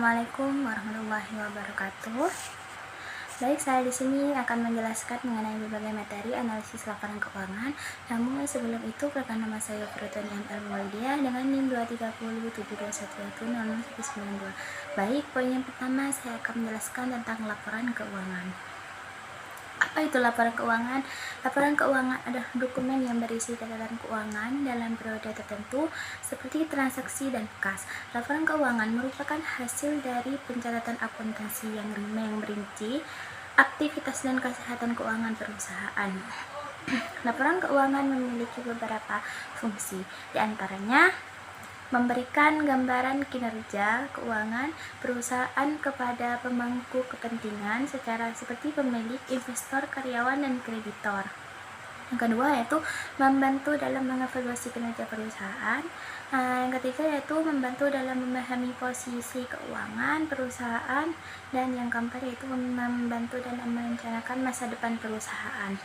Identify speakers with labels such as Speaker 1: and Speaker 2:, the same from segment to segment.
Speaker 1: Assalamualaikum warahmatullahi wabarakatuh. Baik, saya di sini akan menjelaskan mengenai berbagai materi analisis laporan keuangan. Namun sebelum itu, perkenalkan nama saya Firdaus Al-Maulidiah dengan NIM 2307211109192. Baik, poin yang pertama saya akan menjelaskan tentang laporan keuangan. Apa itu laporan keuangan? Laporan keuangan adalah dokumen yang berisi catatan keuangan dalam periode tertentu seperti transaksi dan kas. Laporan keuangan merupakan hasil dari pencatatan akuntansi yang merinci aktivitas dan kesehatan keuangan perusahaan. Laporan keuangan memiliki beberapa fungsi, diantaranya memberikan gambaran kinerja keuangan perusahaan kepada pemangku kepentingan seperti pemilik, investor, karyawan, dan kreditor. Yang kedua yaitu membantu dalam mengevaluasi kinerja perusahaan. Yang ketiga yaitu membantu dalam memahami posisi keuangan perusahaan. Dan yang keempat yaitu membantu dalam merencanakan masa depan perusahaan.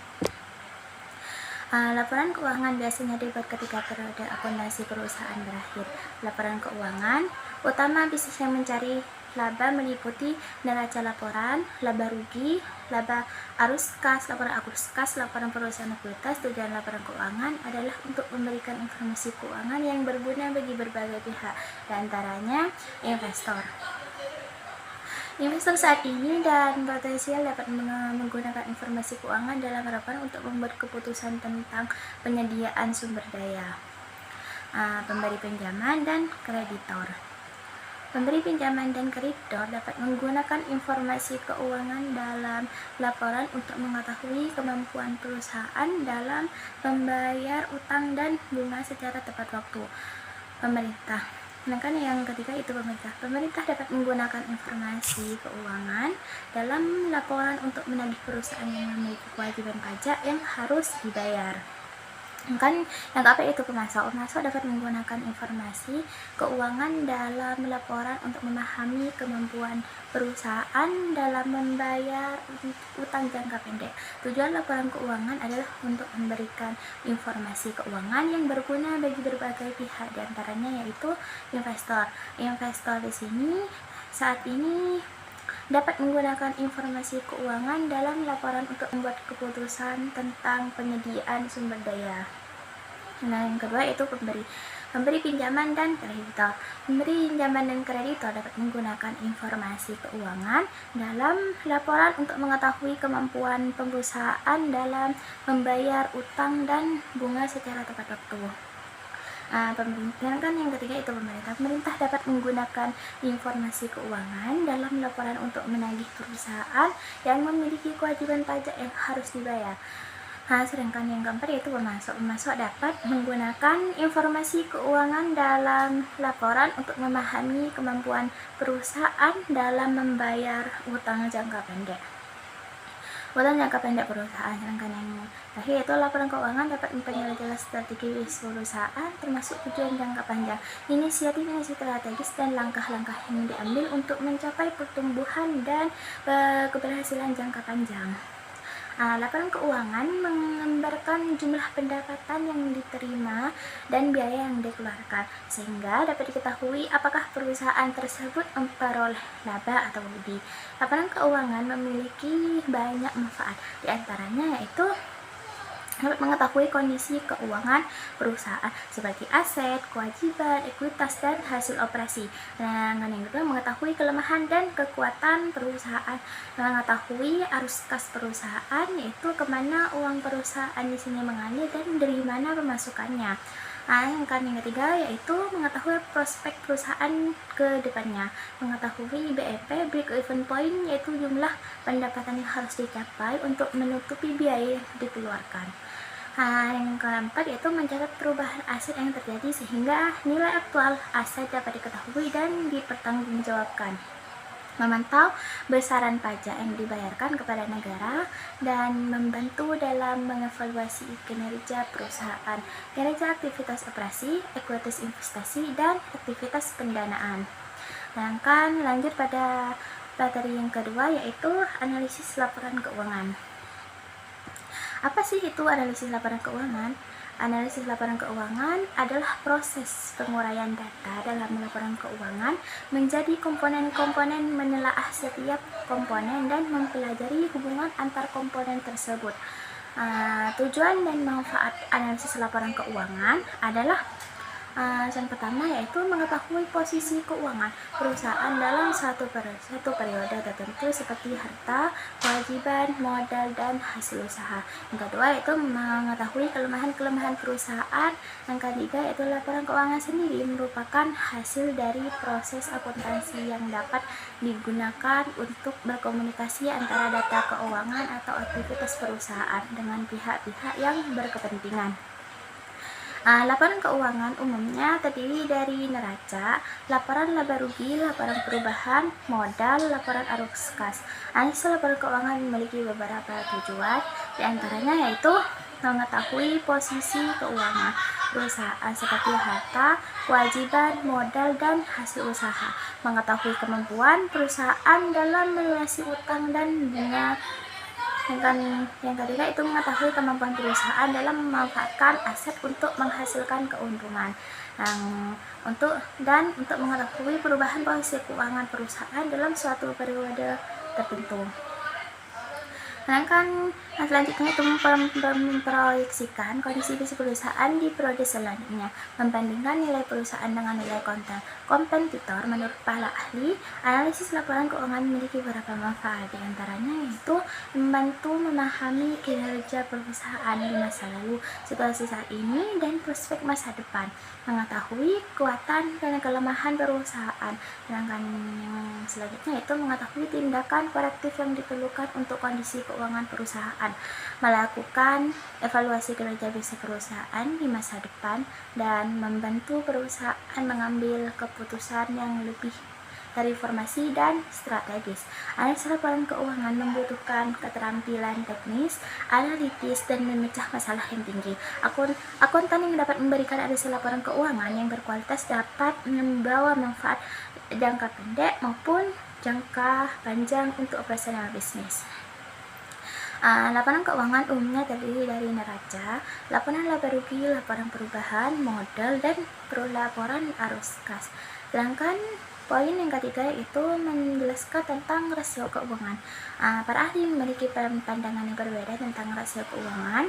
Speaker 1: Laporan keuangan biasanya dibuat ketika periode akuntansi perusahaan berakhir. Laporan keuangan utama bisnisnya mencari laba meliputi neraca laporan, laba rugi, laba arus kas, laporan perusahaan ekuitas. Tujuan laporan keuangan adalah untuk memberikan informasi keuangan yang berguna bagi berbagai pihak, diantaranya investor. Investor saat ini dan potensial dapat menggunakan informasi keuangan dalam laporan untuk membuat keputusan tentang penyediaan sumber daya. Pemberi pinjaman dan kreditor. Pemberi pinjaman dan kreditor dapat menggunakan informasi keuangan dalam laporan untuk mengetahui kemampuan perusahaan dalam membayar utang dan bunga secara tepat waktu. Pemerintah. Sedangkan yang ketiga itu pemerintah. Pemerintah dapat menggunakan informasi keuangan dalam laporan untuk menagih perusahaan yang memiliki kewajiban pajak yang harus dibayar. Yang keempat itu pemasok. Pemasok dapat menggunakan informasi keuangan dalam laporan untuk memahami kemampuan perusahaan dalam membayar utang jangka pendek. Tujuan laporan keuangan adalah untuk memberikan informasi keuangan yang berguna bagi berbagai pihak, diantaranya yaitu investor. Investor di sini saat ini dapat menggunakan informasi keuangan dalam laporan untuk membuat keputusan tentang penyediaan sumber daya. Nah, yang kedua itu pemberi pinjaman dan kreditor. Pemberi pinjaman dan kreditor dapat menggunakan informasi keuangan dalam laporan untuk mengetahui kemampuan perusahaan dalam membayar utang dan bunga secara tepat waktu. Sedangkan yang ketiga itu pemerintah. Pemerintah dapat menggunakan informasi keuangan dalam laporan untuk menagih perusahaan yang memiliki kewajiban pajak yang harus dibayar. Sedangkan yang keempat yaitu pemasok. Pemasok dapat menggunakan informasi keuangan dalam laporan untuk memahami kemampuan perusahaan dalam membayar utang jangka pendek. Perusahaan. Sedangkan yang terakhir yaitu laporan keuangan dapat memperjelas strategi perusahaan termasuk tujuan jangka panjang, inisiatif strategis dan langkah-langkah yang diambil untuk mencapai pertumbuhan dan keberhasilan jangka panjang. Laporan keuangan menggambarkan jumlah pendapatan yang diterima dan biaya yang dikeluarkan, sehingga dapat diketahui apakah perusahaan tersebut memperoleh laba atau rugi. Laporan keuangan memiliki banyak manfaat, diantaranya yaitu dapat mengetahui kondisi keuangan perusahaan seperti aset, kewajiban, ekuitas, dan hasil operasi. Dan yang kedua mengetahui kelemahan dan kekuatan perusahaan, mengetahui arus kas perusahaan, yaitu kemana uang perusahaan di sini mengalir dan dari mana pemasukannya. Yang ketiga yaitu mengetahui prospek perusahaan ke depannya, mengetahui BEP, break even point, yaitu jumlah pendapatan yang harus dicapai untuk menutupi biaya yang dikeluarkan. Yang keempat yaitu mencatat perubahan aset yang terjadi sehingga nilai aktual aset dapat diketahui dan dipertanggungjawabkan. Memantau besaran pajak yang dibayarkan kepada negara dan membantu dalam mengevaluasi kinerja perusahaan, kinerja aktivitas operasi, ekuitas investasi, dan aktivitas pendanaan. Sedangkan lanjut pada materi yang kedua yaitu analisis laporan keuangan. Apa sih itu analisis laporan keuangan? Analisis laporan keuangan adalah proses penguraian data dalam laporan keuangan menjadi komponen-komponen, menelaah setiap komponen dan mempelajari hubungan antar komponen tersebut. Tujuan dan manfaat analisis laporan keuangan adalah yang pertama yaitu mengetahui posisi keuangan perusahaan dalam satu periode tertentu seperti harta, kewajiban, modal, dan hasil usaha. Yang kedua yaitu mengetahui kelemahan-kelemahan perusahaan. Yang ketiga yaitu laporan keuangan sendiri merupakan hasil dari proses akuntansi yang dapat digunakan untuk berkomunikasi antara data keuangan atau aktivitas perusahaan dengan pihak-pihak yang berkepentingan. Laporan keuangan umumnya terdiri dari neraca, laporan laba rugi, laporan perubahan modal, laporan arus kas. Analisis laporan keuangan memiliki beberapa tujuan, diantaranya yaitu mengetahui posisi keuangan perusahaan seperti harta, kewajiban, modal, dan hasil usaha, mengetahui kemampuan perusahaan dalam melunasi utang dan bunga. Yang ketiga itu mengetahui kemampuan perusahaan dalam memanfaatkan aset untuk menghasilkan keuntungan. Untuk mengetahui perubahan posisi keuangan perusahaan dalam suatu periode tertentu. Sedangkan selanjutnya itu memproyeksikan kondisi perusahaan di periode selanjutnya, membandingkan nilai perusahaan dengan nilai kompetitor. Menurut para ahli, analisis laporan keuangan memiliki beberapa manfaat, diantaranya yaitu membantu memahami kinerja perusahaan di masa lalu, situasi saat ini, dan prospek masa depan, mengetahui kekuatan dan kelemahan perusahaan. Sedangkan yang selanjutnya itu mengetahui tindakan korektif yang diperlukan untuk kondisi keuangan perusahaan, melakukan evaluasi kinerja bisnis perusahaan di masa depan, dan membantu perusahaan mengambil keputusan yang lebih dari informasi dan strategis. Analisis laporan keuangan membutuhkan keterampilan teknis, analitis, dan memecah masalah yang tinggi. Akuntan yang dapat memberikan analisis laporan keuangan yang berkualitas dapat membawa manfaat jangka pendek maupun jangka panjang untuk operasional bisnis. Laporan keuangan umumnya terdiri dari neraca, laporan laba rugi, laporan perubahan modal, dan laporan arus kas. Sedangkan poin yang ketiga itu menjelaskan tentang rasio keuangan. Para ahli memiliki pandangan yang berbeda tentang rasio keuangan.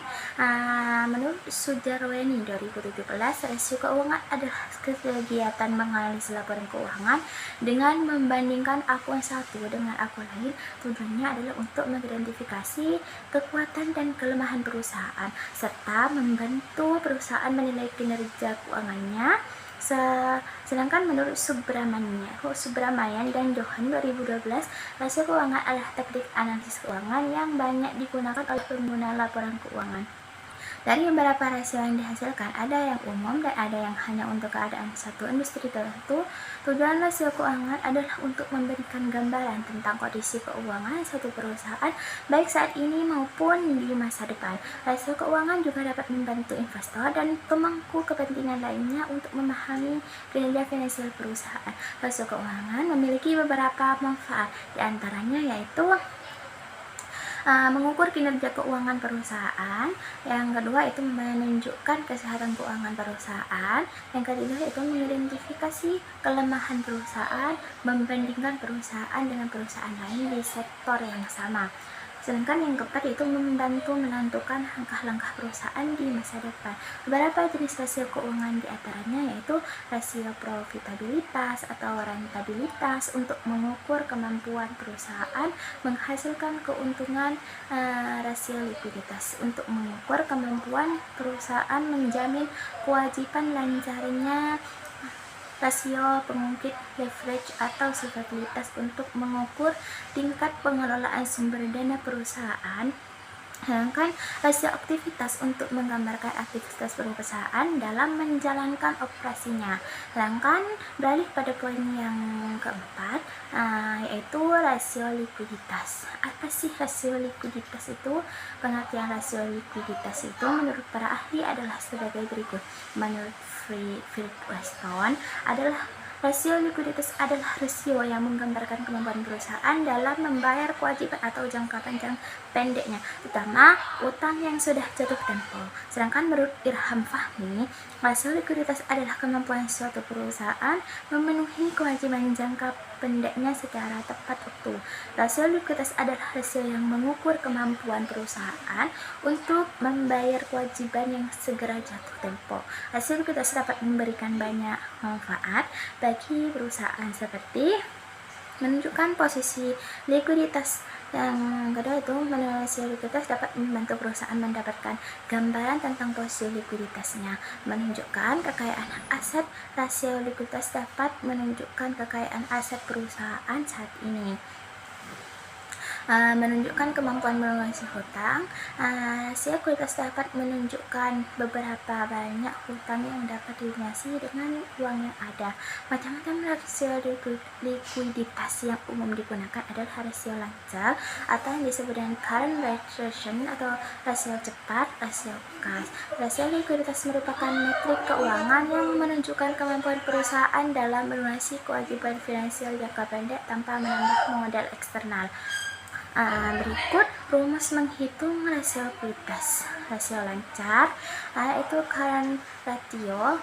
Speaker 1: Menurut Sujarweni 2017, rasio keuangan adalah kegiatan menganalisis laporan keuangan dengan membandingkan akun satu dengan akun lain. Tujuannya adalah untuk mengidentifikasi kekuatan dan kelemahan perusahaan serta membantu perusahaan menilai kinerja keuangannya. Sedangkan menurut Subramayan dan Johan 2012, rasio keuangan adalah teknik analisis keuangan yang banyak digunakan oleh pengguna laporan keuangan. Dari beberapa rasio yang dihasilkan, ada yang umum dan ada yang hanya untuk keadaan satu industri tertentu. Tujuan rasio keuangan adalah untuk memberikan gambaran tentang kondisi keuangan satu perusahaan, baik saat ini maupun di masa depan. Rasio keuangan juga dapat membantu investor dan pemangku kepentingan lainnya untuk memahami kinerja finansial perusahaan. Rasio keuangan memiliki beberapa manfaat, diantaranya yaitu mengukur kinerja keuangan perusahaan. Yang kedua itu menunjukkan kesehatan keuangan perusahaan. Yang ketiga itu mengidentifikasi kelemahan perusahaan, membandingkan perusahaan dengan perusahaan lain di sektor yang sama. Sedangkan yang keempat itu membantu menentukan langkah-langkah perusahaan di masa depan. Beberapa jenis rasio keuangan diantaranya yaitu rasio profitabilitas atau rentabilitas untuk mengukur kemampuan perusahaan menghasilkan keuntungan, rasio likuiditas untuk mengukur kemampuan perusahaan menjamin kewajiban lancarnya, rasio pengungkit leverage atau solvabilitas untuk mengukur tingkat pengelolaan sumber dana perusahaan. Sedangkan rasio aktivitas untuk menggambarkan aktivitas perusahaan dalam menjalankan operasinya. Sedangkan beralih pada poin yang keempat, yaitu rasio likuiditas. Apa sih rasio likuiditas itu? Pengertian rasio likuiditas itu menurut para ahli adalah sebagai berikut. Menurut Philip Weston adalah Rasio likuiditas adalah rasio yang menggambarkan kemampuan perusahaan dalam membayar kewajiban atau jangka panjang pendeknya, terutama utang yang sudah jatuh tempo. Sedangkan menurut Irham Fahmi, rasio likuiditas adalah kemampuan suatu perusahaan memenuhi kewajiban jangka pendeknya secara tepat waktu. Rasio likuiditas adalah rasio yang mengukur kemampuan perusahaan untuk membayar kewajiban yang segera jatuh tempo. Rasio likuiditas dapat memberikan banyak manfaat bagi perusahaan, seperti menunjukkan posisi likuiditas. Yang kedua itu, rasio likuiditas dapat membantu perusahaan mendapatkan gambaran tentang posisi likuiditasnya. Menunjukkan kekayaan aset. Rasio likuiditas dapat menunjukkan kekayaan aset perusahaan saat ini. Menunjukkan kemampuan melunasi hutang. Rasio likuiditas dapat menunjukkan beberapa banyak hutang yang dapat dilunasi dengan uang yang ada. Macam-macam rasio likuiditas yang umum digunakan adalah rasio lancar atau yang disebut dengan current ratio atau rasio cepat, rasio kas. Rasio likuiditas merupakan metrik keuangan yang menunjukkan kemampuan perusahaan dalam melunasi kewajiban finansial jangka pendek tanpa menambah modal eksternal. Berikut rumus menghitung rasio likuiditas. Rasio lancar itu current ratio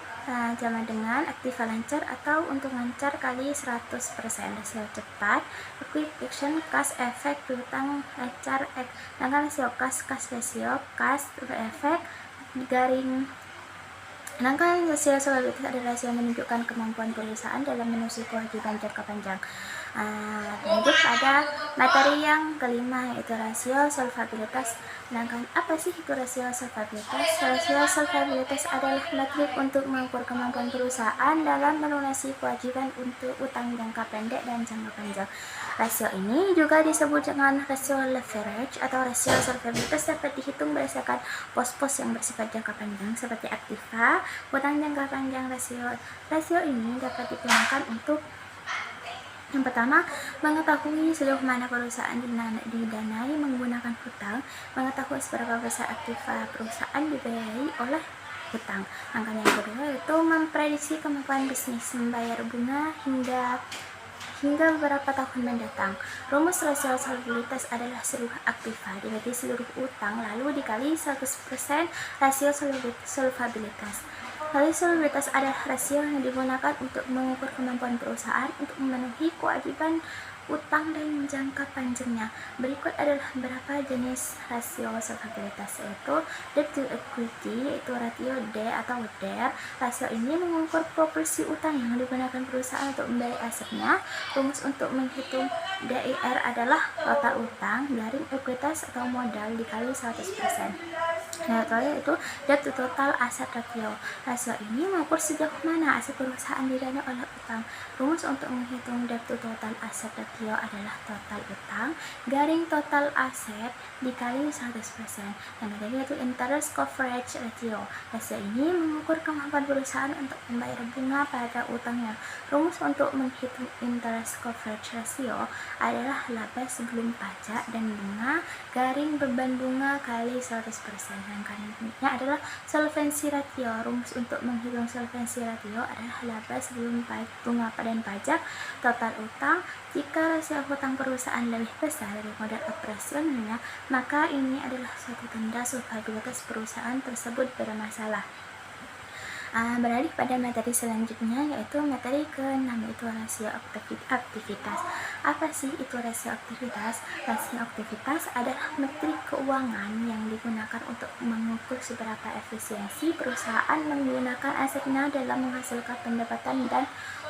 Speaker 1: sama dengan aktiva lancar atau untung lancar kali 100%. Rasio cepat liquidation cash effect piutang lancar sedangkan rasio kas ratio cash effect garing. Sedangkan rasio solvabilitas adalah rasio yang menunjukkan kemampuan perusahaan dalam memenuhi kewajiban jangka panjang. Lanjut pada materi yang kelima, yaitu rasio solvabilitas. Sedangkan apa sih itu rasio solvabilitas? Rasio solvabilitas adalah metrik untuk mengukur kemampuan perusahaan dalam melunasi kewajiban untuk utang jangka pendek dan jangka panjang. Rasio ini juga disebut dengan rasio leverage atau rasio solvabilitas, dapat dihitung berdasarkan pos-pos yang bersifat jangka panjang seperti aktiva, utang jangka panjang. Rasio ini dapat digunakan untuk yang pertama, mengetahui sejauh mana perusahaan didanai menggunakan hutang, mengetahui seberapa besar aktiva perusahaan dibiayai oleh hutang. Angka yang kedua yaitu memprediksi kemampuan bisnis membayar bunga hingga beberapa tahun mendatang. Rumus rasio solvabilitas adalah seluruh aktiva dibagi seluruh utang lalu dikali 100% rasio solvabilitas. Rasio solvabilitas adalah rasio yang digunakan untuk mengukur kemampuan perusahaan untuk memenuhi kewajiban utang dan jangka panjangnya. Berikut adalah beberapa jenis rasio solvabilitas, yaitu debt to equity, yaitu ratio D atau DER. Rasio ini mengukur proporsi utang yang digunakan perusahaan untuk membayar asetnya. Rumus untuk menghitung DIR adalah total utang garing ekuitas atau modal dikali 100%. Yaitu debt to total asset ratio. Rasio ini mengukur sejauh mana aset perusahaan didanai oleh utang. Rumus untuk menghitung debt to total asset ratio adalah total utang garing total aset dikali 100%. Yang ketiga yaitu interest coverage ratio. Rasio ini mengukur kemampuan perusahaan untuk membayar bunga pada utangnya. Rumus untuk menghitung interest coverage ratio adalah laba sebelum pajak dan bunga garing beban bunga kali 100%. Yang selanjutnya adalah solvency ratio. Rumus untuk menghitung solvency ratio adalah laba sebelum bunga dan pajak total utang. Jika rasio hutang perusahaan lebih besar dari modal operasionalnya, maka ini adalah suatu tanda solvabilitas perusahaan tersebut bermasalah. Beralih pada materi selanjutnya, yaitu materi ke-6, yaitu rasio aktivitas. Apa sih itu rasio aktivitas? Rasio aktivitas adalah metrik keuangan yang digunakan untuk mengukur seberapa efisiensi perusahaan menggunakan asetnya dalam menghasilkan pendapatan dan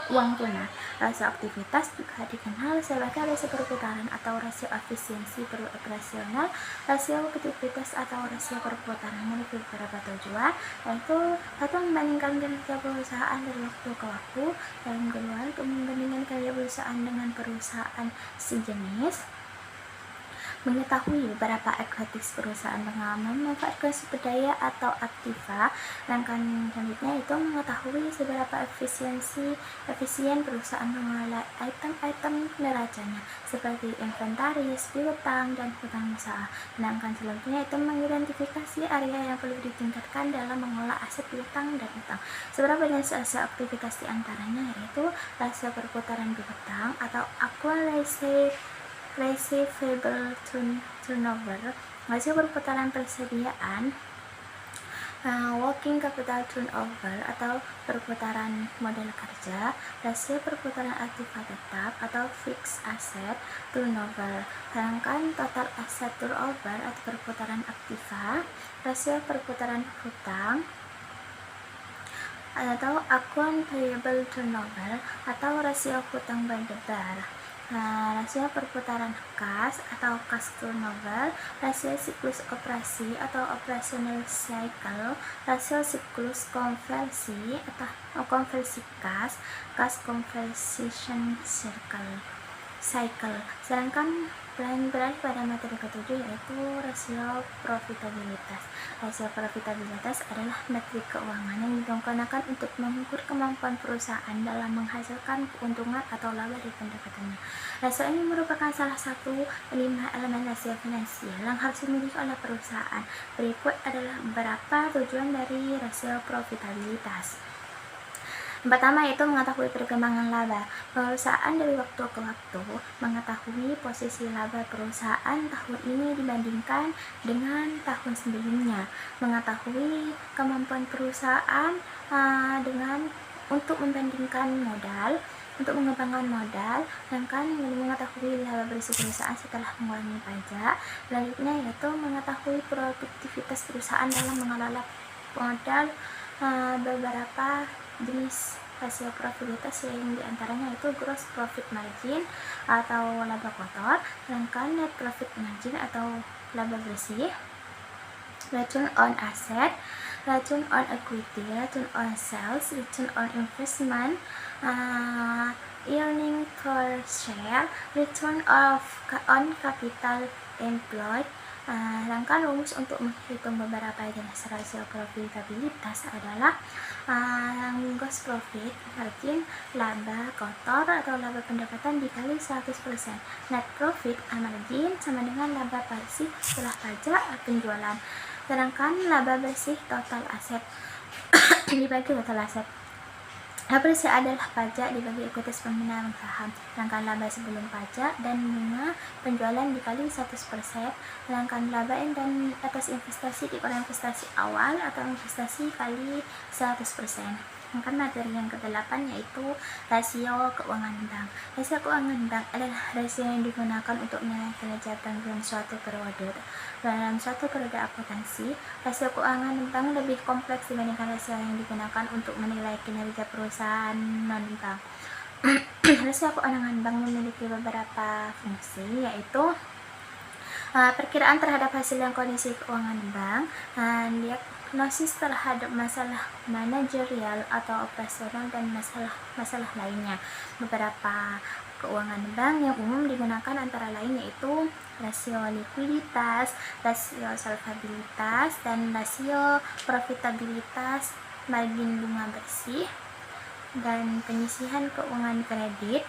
Speaker 1: uang tunai. Rasio aktivitas juga dikenal sebagai rasio perputaran atau rasio efisiensi operasional, rasio aktivitas atau rasio perputaran memiliki beberapa tujuan, yaitu satu, membandingkan kinerja perusahaan dari waktu ke waktu, dan kedua untuk membandingkan kinerja perusahaan dengan perusahaan sejenis. mengetahui beberapa aktivitas perusahaan pengalaman memanfaatkan sumber daya atau aktiva. Langkah selanjutnya itu mengetahui seberapa efisien perusahaan mengelola item-item neracanya seperti inventaris, piutang, dan hutang usaha. Langkah selanjutnya itu mengidentifikasi area yang perlu ditingkatkan dalam mengelola aset piutang dan hutang. Seberapa banyak rasio aktivitas diantaranya yaitu rasio perputaran piutang atau receivable turnover, rasio perputaran persediaan, working capital turnover atau perputaran modal kerja, rasio perputaran aktiva tetap atau fixed asset turnover, sedangkan total asset turnover atau perputaran aktiva, rasio perputaran hutang atau account payable turnover atau rasio hutang berdebar, rasio perputaran kas atau cash turnover, rasio siklus operasi atau operational cycle, rasio siklus konversi atau konversi kas conversion cycle. Sedangkan beralih pada materi ketujuh yaitu rasio profitabilitas. Rasio profitabilitas adalah metrik keuangan yang digunakan untuk mengukur kemampuan perusahaan dalam menghasilkan keuntungan atau laba dari pendekatannya. Rasio ini merupakan salah satu 5 elemen rasio finansial yang harus dimiliki oleh perusahaan. Berikut adalah beberapa tujuan dari rasio profitabilitas. Yang pertama itu mengetahui perkembangan laba. Perusahaan dari waktu ke waktu mengetahui posisi laba perusahaan tahun ini dibandingkan dengan tahun sebelumnya. Mengetahui kemampuan perusahaan untuk membandingkan modal, untuk mengembangkan modal, dan mengetahui laba bersih perusahaan setelah mengurangi pajak. Selanjutnya yaitu mengetahui produktivitas perusahaan dalam mengelola modal. Beberapa jenis rasio profitabilitas yang diantaranya itu gross profit margin atau laba kotor, sedangkan net profit margin atau laba bersih, return on asset, return on equity, return on sales, return on investment, earning per share, return on capital employed. Sedangkan rumus untuk menghitung beberapa jenis rasio profitabilitas adalah gross profit margin, laba kotor atau laba pendapatan dikali 100%. Net profit margin sama dengan laba bersih setelah pajak penjualan. Sedangkan laba bersih total aset dibagi total aset. Laba bersih adalah pajak dibagi ekuitas pemindahan saham, sedangkan laba sebelum pajak dan bunga penjualan dikali 100%, sedangkan laba dan atas investasi dikurangi investasi awal atau investasi kali 100%. Sedangkan materi yang ke-8 yaitu rasio keuangan bank. Rasio keuangan bank adalah rasio yang digunakan untuk menilai kinerja bank dalam suatu periode. Dalam suatu periode akuntansi, rasio keuangan bank lebih kompleks dibandingkan rasio yang digunakan untuk menilai kinerja perusahaan non-bank. Rasio keuangan bank memiliki beberapa fungsi, yaitu perkiraan terhadap hasil dan kondisi keuangan bank, diagnosis terhadap masalah manajerial atau operasional, dan masalah lainnya. Beberapa keuangan bank yang umum digunakan antara lain yaitu rasio likuiditas, rasio solvabilitas, dan rasio profitabilitas, margin bunga bersih, dan penyisihan keuangan kredit.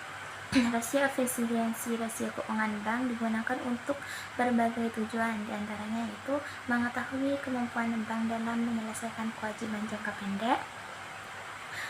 Speaker 1: Rasio efisiensi rasio keuangan bank digunakan untuk berbagai tujuan, diantaranya yaitu mengetahui kemampuan bank dalam menyelesaikan kewajiban jangka pendek,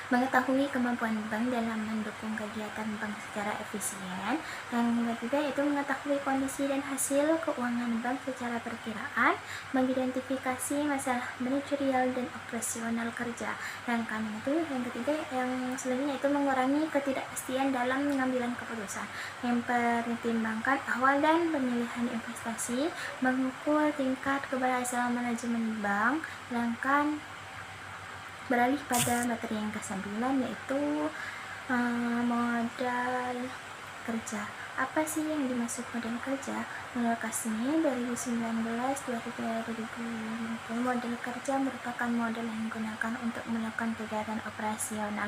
Speaker 1: mengetahui kemampuan bank dalam mendukung kegiatan bank secara efisien, dan ketiga itu mengetahui kondisi dan hasil keuangan bank secara perkiraan, mengidentifikasi masalah manajerial dan operasional kerja, dan yang ketiga yang selanjutnya itu mengurangi ketidakpastian dalam pengambilan keputusan, mempertimbangkan awal dan pemilihan investasi, mengukur tingkat keberhasilan manajemen bank. Sedangkan beralih pada materi yang ke-9 yaitu modal kerja. Apa sih yang dimaksud modal kerja? Menurut Kasmi 2019-2020, modal kerja merupakan modal yang digunakan untuk melakukan kegiatan operasional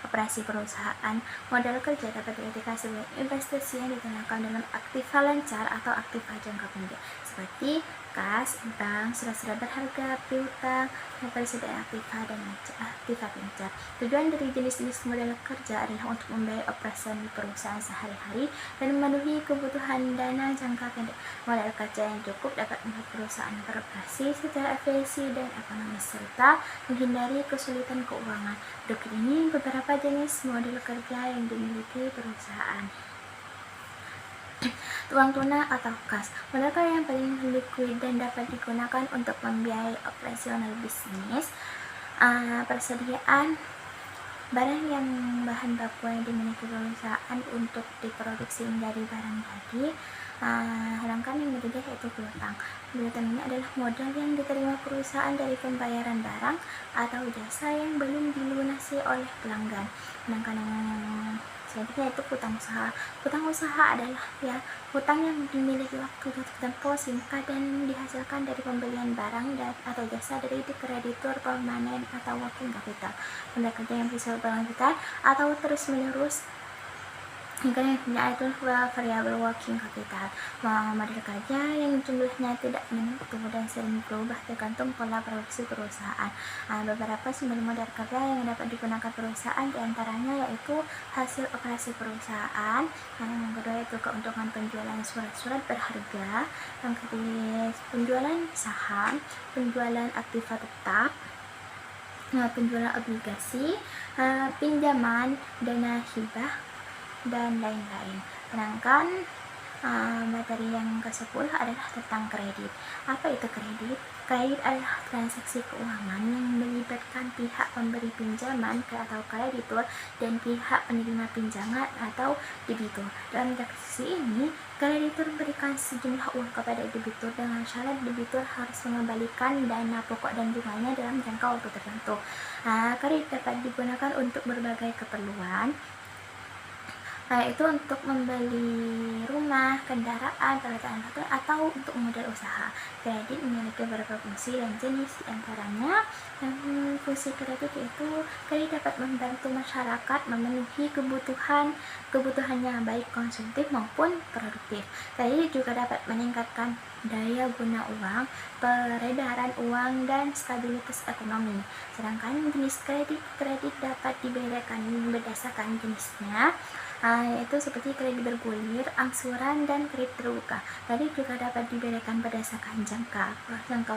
Speaker 1: operasi perusahaan. Modal kerja dapat diartikan sebagai investasi yang digunakan dalam aktiva lancar atau aktiva jangka pendek seperti kas, bank, surat-surat berharga, piutang, persediaan aktiva dan aktiva lancar. Tujuan dari jenis-jenis modal kerja adalah untuk membiayai operasional perusahaan sehari-hari dan memenuhi kebutuhan dana jangka pendek. Modal kerja yang cukup dapat membuat perusahaan beroperasi secara efisien dan ekonomis serta menghindari kesulitan keuangan. Berikut ini beberapa jenis modal kerja yang dimiliki perusahaan. Uang tunai atau kas, modal kerja yang paling liquid dan dapat digunakan untuk membiayai operasional bisnis. Persediaan barang yang bahan baku yang dimiliki perusahaan untuk diproduksi menjadi barang jadi. Sedangkan yang ketiga yaitu piutang. Piutang ini adalah modal yang diterima perusahaan dari pembayaran barang atau jasa yang belum dilunasi oleh pelanggan. Sedangkan yang selanjutnya itu hutang usaha. Hutang usaha adalah hutang yang dimiliki waktu jatuh tempo singkat dan dihasilkan dari pembelian barang dan atau jasa dari kreditur permanen atau working capital. Modal kerja yang bisa berlanjutan atau terus menerus hingga yang punya itu variabel working capital. Modal kerja yang jumlahnya tidak menentu dan sering berubah tergantung pola produksi perusahaan. Beberapa sumber modal kerja yang dapat digunakan perusahaan diantaranya yaitu hasil operasi perusahaan, yang kedua itu keuntungan penjualan surat-surat berharga, yang ketiga penjualan saham, penjualan aktiva tetap, penjualan obligasi, pinjaman, dana hibah dan lain-lain. Sedangkan materi yang ke-10 adalah tentang kredit. Apa itu kredit? Kredit adalah transaksi keuangan yang melibatkan pihak pemberi pinjaman atau kreditur dan pihak penerima pinjaman atau debitur. Dalam transaksi ini, kreditur memberikan sejumlah uang kepada debitur dengan syarat debitur harus mengembalikan dana pokok dan bunganya dalam jangka waktu tertentu. Kredit dapat digunakan untuk berbagai keperluan, itu untuk membeli rumah, kendaraan, peralatan kantor, atau untuk modal usaha. Kredit memiliki beberapa fungsi dan jenis, diantaranya fungsi kredit yaitu kredit dapat membantu masyarakat memenuhi kebutuhannya baik konsumtif maupun produktif. Kredit juga dapat meningkatkan daya guna uang, peredaran uang, dan stabilitas ekonomi. Sedangkan jenis kredit dapat dibedakan berdasarkan jenisnya, yaitu seperti kredit bergulir, angsuran, dan kredit terbuka. Kredit juga dapat dibedakan berdasarkan jangka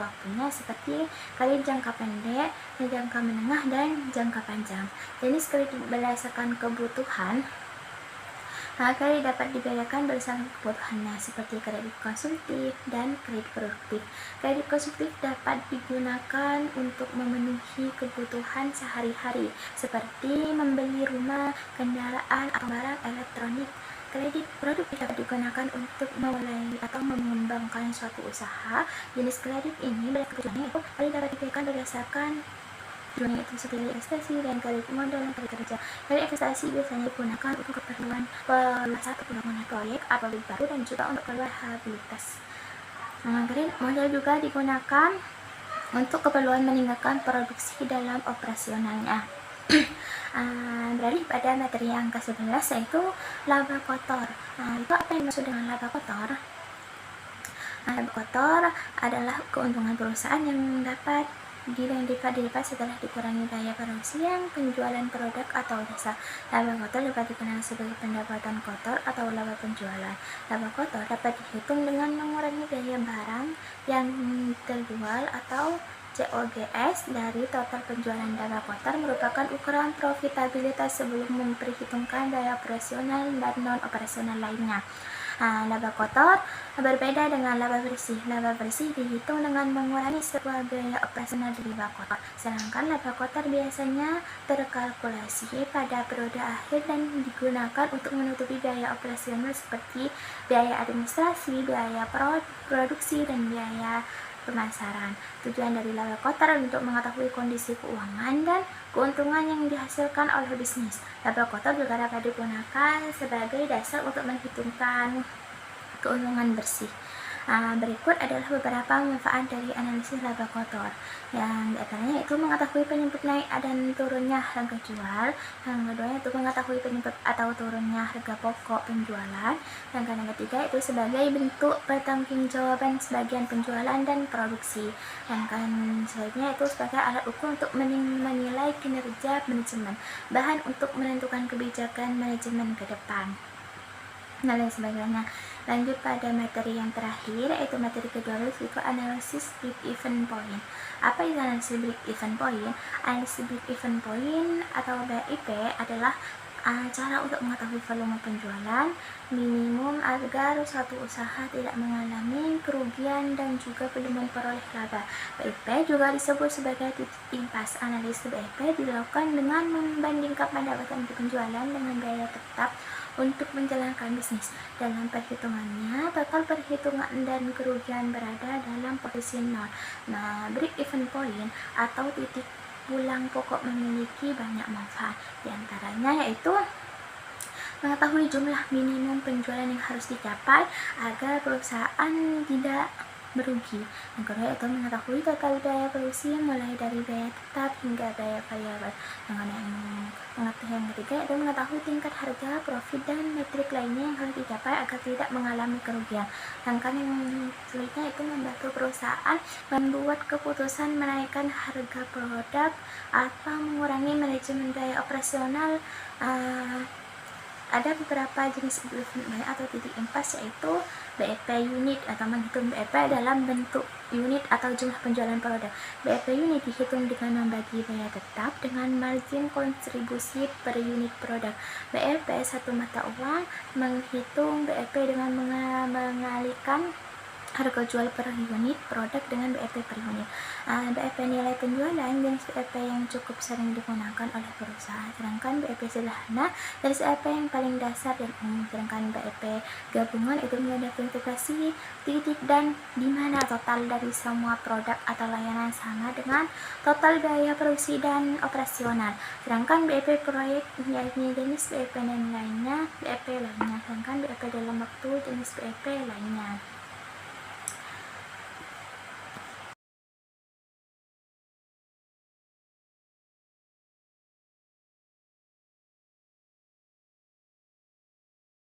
Speaker 1: waktunya seperti kredit jangka pendek, jangka menengah, dan jangka panjang. Jenis kredit berdasarkan kebutuhan, kredit dapat dibedakan berdasarkan kebutuhannya seperti kredit konsumtif dan kredit produktif. Kredit konsumtif dapat digunakan untuk memenuhi kebutuhan sehari-hari seperti membeli rumah, kendaraan, atau barang elektronik. Kredit produktif dapat digunakan untuk memulai atau mengembangkan suatu usaha. Jenis kredit ini berkecuali itu kredit dapat diberikan berdasarkan tujuannya itu seperti investasi dan kredit modal dan kredit kerja. Kredit investasi biasanya digunakan untuk keperluan atau pembangunan proyek atau baru dan juga untuk keperluan rehabilitas. Kredit modal juga digunakan untuk keperluan meningkatkan produksi dalam operasionalnya. Beralih pada materi yang ke-11 yaitu laba kotor. Itu apa yang dimaksud dengan laba kotor? Laba kotor adalah keuntungan perusahaan yang dapat didapat setelah dikurangi biaya produksi yang penjualan produk atau jasa. Laba kotor dapat dikenal sebagai pendapatan kotor atau laba penjualan. Laba kotor dapat dihitung dengan mengurangi biaya barang yang terjual atau COGS dari total penjualan. Laba kotor merupakan ukuran profitabilitas sebelum memperhitungkan biaya operasional dan non-operasional lainnya. Laba kotor berbeda dengan laba bersih. Laba bersih dihitung dengan mengurangi sebuah biaya operasional dari laba kotor. Sedangkan laba kotor biasanya terkalkulasi pada periode akhir dan digunakan untuk menutupi biaya operasional seperti biaya administrasi, biaya produksi, dan biaya pemasaran. Tujuan dari laba kotor untuk mengetahui kondisi keuangan dan keuntungan yang dihasilkan oleh bisnis. Laba kotor juga dapat digunakan sebagai dasar untuk menghitungkan keuntungan bersih. Berikut adalah beberapa manfaat dari analisis laba kotor. Yang diantaranya itu mengetahui penyebab naik dan turunnya harga jual. Yang kedua itu mengetahui penyebab atau turunnya harga pokok penjualan. Yang ketiga itu sebagai bentuk pertanggungjawaban sebagian penjualan dan produksi. Yang selanjutnya itu sebagai alat ukur untuk menilai kinerja manajemen, bahan untuk menentukan kebijakan manajemen ke depan, dan lain sebagainya. Lanjut pada materi yang terakhir, yaitu materi ke-12, itu analisis break even point. Apa itu analisis break even point? Analisis break even point atau BIP adalah cara untuk mengetahui volume penjualan minimum agar suatu usaha tidak mengalami kerugian dan juga belum memperoleh laba. BIP juga disebut sebagai titik impas. Analisis BIP dilakukan dengan membandingkan pendapatan penjualan dengan biaya tetap untuk menjalankan bisnis. Dalam perhitungannya, total perhitungan dan kerugian berada dalam posisi nol. Break even point atau titik pulang pokok memiliki banyak manfaat. Di antaranya yaitu mengetahui jumlah minimum penjualan yang harus dicapai agar perusahaan tidak merugi. Yang kedua itu mengetahui total biaya produksi mulai dari biaya tetap hingga biaya variabel. Yang ketiga itu mengetahui tingkat harga, profit, dan metrik lainnya yang harus dicapai agar tidak mengalami kerugian. Sedangkan yang selanjutnya itu membantu perusahaan membuat keputusan menaikkan harga produk atau mengurangi manajemen biaya operasional. Ada beberapa jenis break-even atau titik impas, yaitu BIP unit atau menghitung BIP dalam bentuk unit atau jumlah penjualan produk. BIP unit dihitung dengan membagi biaya tetap dengan margin kontribusi per unit produk. BIP satu mata uang menghitung BIP dengan mengalihkan harga jual per unit produk dengan BIP per unit. BIP nilai penjualan jenis BIP yang cukup sering digunakan oleh perusahaan, sedangkan BIP sederhana jenis BIP yang paling dasar dan umum. Sedangkan BIP gabungan itu menghadapi integrasi titik dan di mana total dari semua produk atau layanan sama dengan total biaya produksi dan operasional. Sedangkan BIP proyek yakni jenis BIP dan lainnya, BIP lainnya. Sedangkan BIP dalam waktu jenis BIP lainnya.